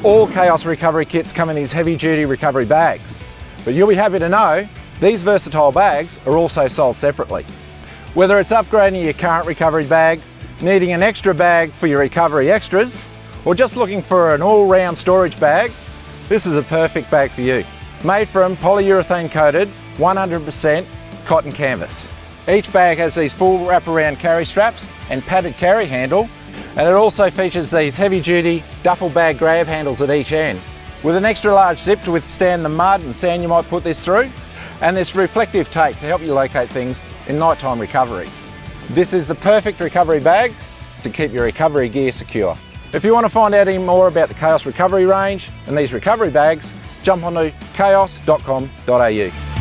All CAOS recovery kits come in these heavy-duty recovery bags, but you'll be happy to know these versatile bags are also sold separately. Whether it's upgrading your current recovery bag, needing an extra bag for your recovery extras, or just looking for an all-round storage bag, this is a perfect bag for you. Made from polyurethane-coated 100% cotton canvas. Each bag has these full wraparound carry straps and padded carry handle, and it also features these heavy-duty duffel bag grab handles at each end, with an extra large zip to withstand the mud and sand you might put this through, and this reflective tape to help you locate things in nighttime recoveries. This is the perfect recovery bag to keep your recovery gear secure. If you want to find out any more about the CAOS recovery range and these recovery bags, jump onto caos.com.au.